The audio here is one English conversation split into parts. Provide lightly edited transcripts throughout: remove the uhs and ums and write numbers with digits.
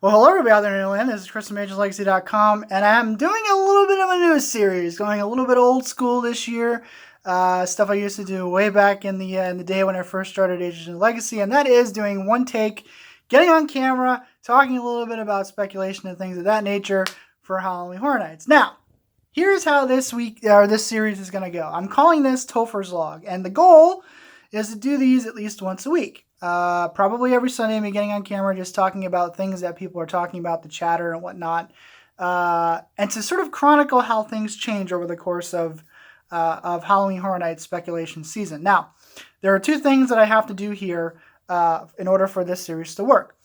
Well, hello everybody out there in Atlanta. This is Chris from HHNlegacy.com, and I'm doing a little bit of a news series, going a little bit old school this year. Stuff I used to do way back in the day when I first started HHN Legacy, and that is doing one take, getting on camera, talking a little bit about speculation and things of that nature for Halloween Horror Nights. Now, here's how this series is going to go. I'm calling this Topher's Log, and the goal is to do these at least once a week. Probably every Sunday, me getting on camera, just talking about things that people are talking about, the chatter and whatnot, and to sort of chronicle how things change over the course of Halloween Horror Nights speculation season. Now, there are two things that I have to do here in order for this series to work.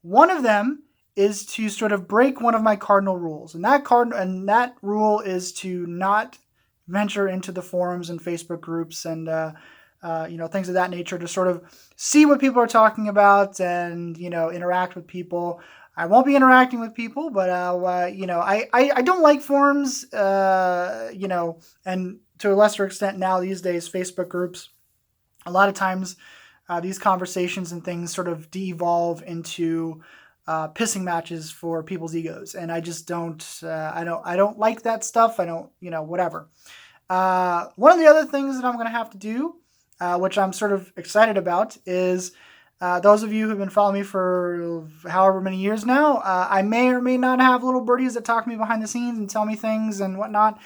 One of them is to sort of break one of my cardinal rules, and that rule is to not venture into the forums and Facebook groups and things of that nature, to sort of see what people are talking about and, interact with people. I won't be interacting with people, but, I don't like forums, and to a lesser extent now these days, Facebook groups. A lot of times these conversations and things sort of de-evolve into pissing matches for people's egos. And I just don't like that stuff. I don't, whatever. One of the other things that I'm going to have to do, which I'm sort of excited about, is those of you who've been following me for however many years now, I may or may not have little birdies that talk to me behind the scenes and tell me things and whatnot.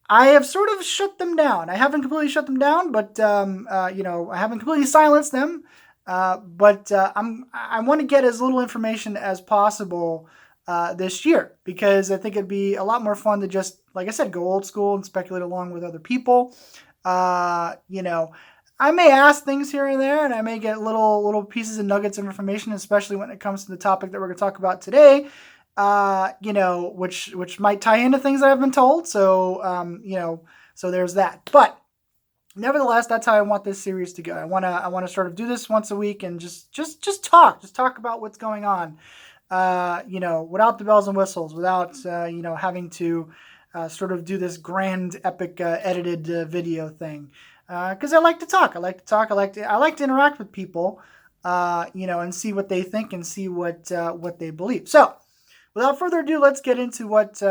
I have sort of shut them down. I haven't completely shut them down, but I haven't completely silenced them. But I want to get as little information as possible this year, because I think it'd be a lot more fun to just, like I said, go old school and speculate along with other people. I may ask things here and there, and I may get little pieces and nuggets of information, especially when it comes to the topic that we're going to talk about today, which might tie into things that I've been told. So, so there's that. But nevertheless, that's how I want this series to go. I want to sort of do this once a week and just talk about what's going on, without the bells and whistles, without, having to sort of do this grand, epic, edited video thing. Because I like to talk. I like to interact with people, and see what they think and see what they believe. So, without further ado, let's get into what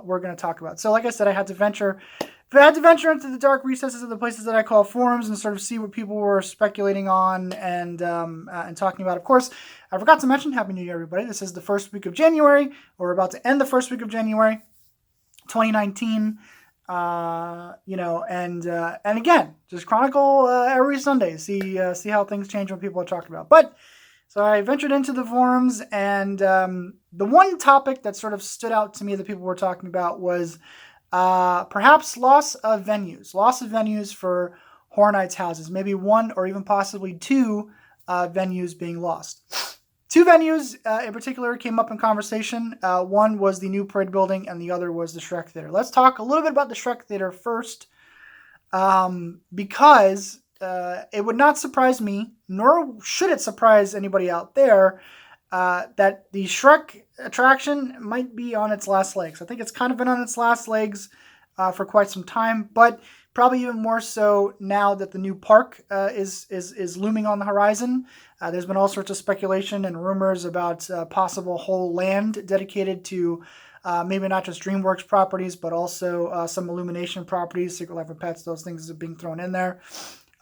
we're going to talk about. So, like I said, I had to venture into the dark recesses of the places that I call forums and sort of see what people were speculating on and talking about. Of course, I forgot to mention Happy New Year, everybody. This is the first week of January. We're about to end the first week of January 2019. And again, just chronicle every Sunday. See how things change when people are talking about. But so I ventured into the forums, and the one topic that sort of stood out to me that people were talking about was perhaps loss of venues for Horror Nights houses. Maybe one or even possibly two venues being lost. Two venues in particular came up in conversation. One was the new Parade Building, and the other was the Shrek Theater. Let's talk a little bit about the Shrek Theater first, because it would not surprise me, nor should it surprise anybody out there, that the Shrek attraction might be on its last legs. I think it's kind of been on its last legs for quite some time, but probably even more so now that the new park is looming on the horizon. There's been all sorts of speculation and rumors about possible whole land dedicated to maybe not just DreamWorks properties, but also some Illumination properties, Secret Life of Pets. Those things are being thrown in there.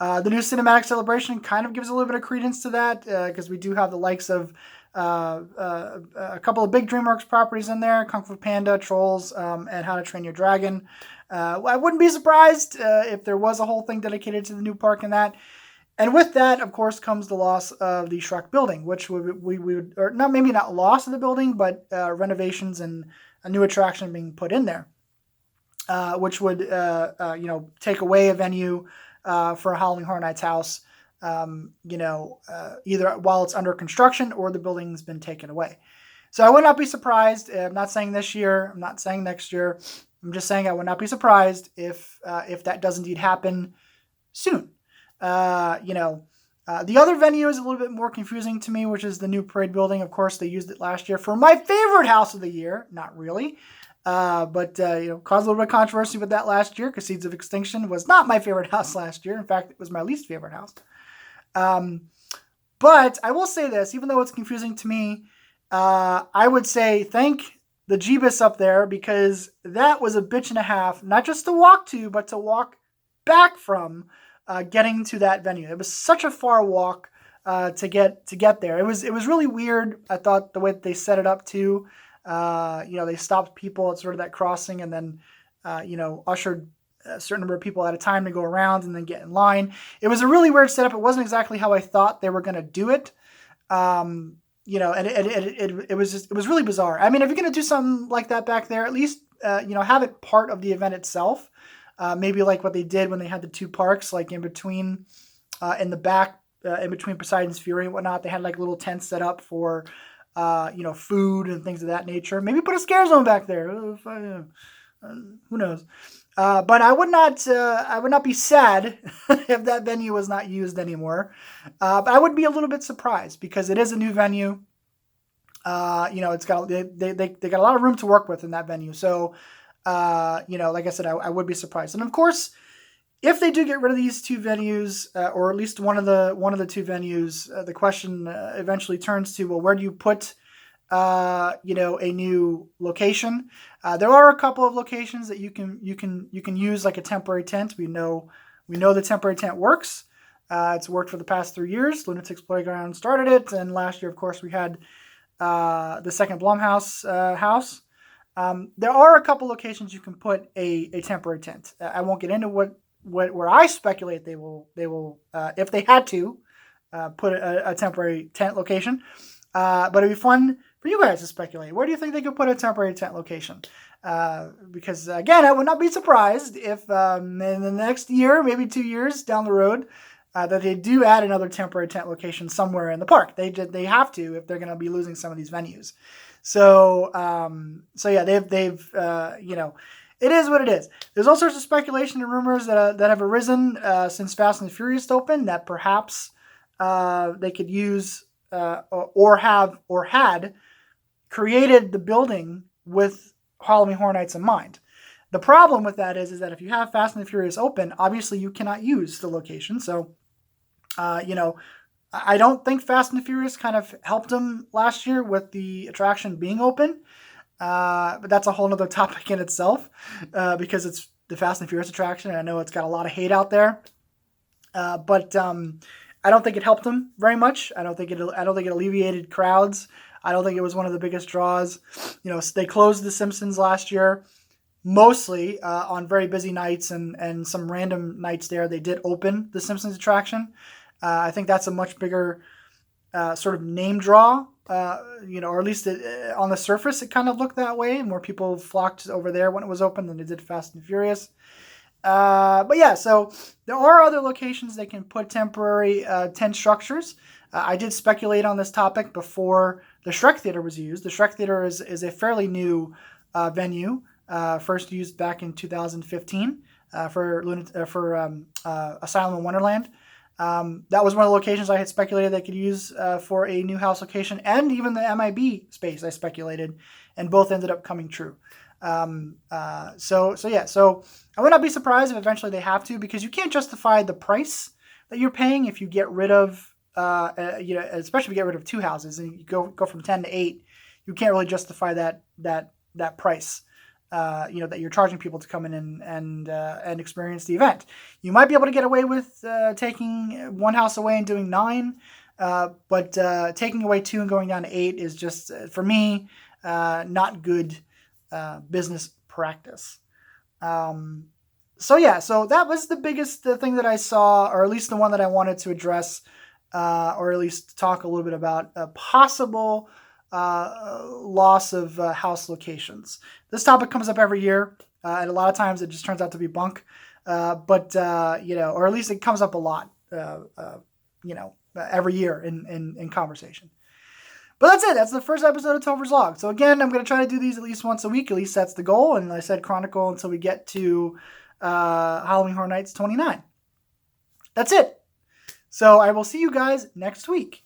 The new cinematic celebration kind of gives a little bit of credence to that, because we do have the likes of a couple of big DreamWorks properties in there: Kung Fu Panda, Trolls, and How to Train Your Dragon. I wouldn't be surprised if there was a whole thing dedicated to the new park and that. And with that, of course, comes the loss of the Shrek building, which we would, or not, maybe not loss of the building, but renovations and a new attraction being put in there, which would, take away a venue for a Halloween Horror Nights house, either while it's under construction or the building's been taken away. So I would not be surprised. I'm not saying this year. I'm not saying next year. I'm just saying I would not be surprised if that does indeed happen soon. The other venue is a little bit more confusing to me, which is the new Parade Building. Of course, they used it last year for my favorite house of the year. Not really. But caused a little bit of controversy with that last year, because Seeds of Extinction was not my favorite house last year. In fact, it was my least favorite house. But I will say this, even though it's confusing to me, I would say thank the Jeebus up there, because that was a bitch and a half, not just to walk to, but to walk back from getting to that venue. It was such a far walk to get there. It was really weird. I thought the way that they set it up too. They stopped people at sort of that crossing, and then ushered a certain number of people at a time to go around and then get in line. It was a really weird setup. It wasn't exactly how I thought they were going to do it. And it was really bizarre. I mean, if you're going to do something like that back there, at least, have it part of the event itself. Maybe like what they did when they had the two parks, like in between, in the back, in between Poseidon's Fury and whatnot, they had like little tents set up for, food and things of that nature. Maybe put a scare zone back there. Who knows? But I would not be sad if that venue was not used anymore. But I would be a little bit surprised, because it is a new venue. It's got they got a lot of room to work with in that venue. So, like I said, I would be surprised. And of course, if they do get rid of these two venues, or at least one of the two venues, the question eventually turns to, well, where do you put a new location? There are a couple of locations that you can use like a temporary tent. We know the temporary tent works. It's worked for the past 3 years. Lunatics Playground started it, and last year, of course, we had the second Blumhouse house. There are a couple locations you can put a temporary tent. I won't get into where I speculate they will if they had to put a temporary tent location. But it'd be fun for you guys to speculate. Where do you think they could put a temporary tent location? Because again, I would not be surprised if in the next year, maybe 2 years down the road, that they do add another temporary tent location somewhere in the park. They have to, if they're going to be losing some of these venues. So yeah, they've it is what it is. There's all sorts of speculation and rumors that have arisen since Fast and the Furious opened, that perhaps they could use or had created the building with Halloween Horror Nights in mind. The problem with that is that if you have Fast and the Furious open, obviously you cannot use the location. So, I don't think Fast and the Furious kind of helped them last year with the attraction being open. But that's a whole other topic in itself, because it's the Fast and Furious attraction, and I know it's got a lot of hate out there. But I don't think it helped them very much. I don't think it alleviated crowds. I don't think it was one of the biggest draws. They closed The Simpsons last year, mostly on very busy nights, and some random nights there they did open the Simpsons attraction. I think that's a much bigger sort of name draw, or at least on the surface it kind of looked that way. More people flocked over there when it was open than they did Fast and Furious. But yeah, so there are other locations they can put temporary tent structures. I did speculate on this topic before the Shrek Theater was used. The Shrek Theater is a fairly new venue, first used back in 2015 for Asylum in Wonderland. That was one of the locations I had speculated they could use for a new house location, and even the MIB space I speculated, and both ended up coming true. So I would not be surprised if eventually they have to, because you can't justify the price that you're paying if you get rid of, especially if you get rid of two houses and you go from 10 to 8, you can't really justify that price. That you're charging people to come in and experience the event. You might be able to get away with taking one house away and doing 9, but taking away 2 and going down to 8 is just, for me, not good business practice. So that was the biggest thing that I saw, or at least the one that I wanted to address, or at least talk a little bit about a possible loss of house locations. This topic comes up every year, and a lot of times it just turns out to be bunk, or at least it comes up a lot, every year in conversation. But that's it. That's the first episode of Topher's Log. So again, I'm going to try to do these at least once a week. At least that's the goal. And I said chronicle until we get to Halloween Horror Nights 29. That's it. So I will see you guys next week.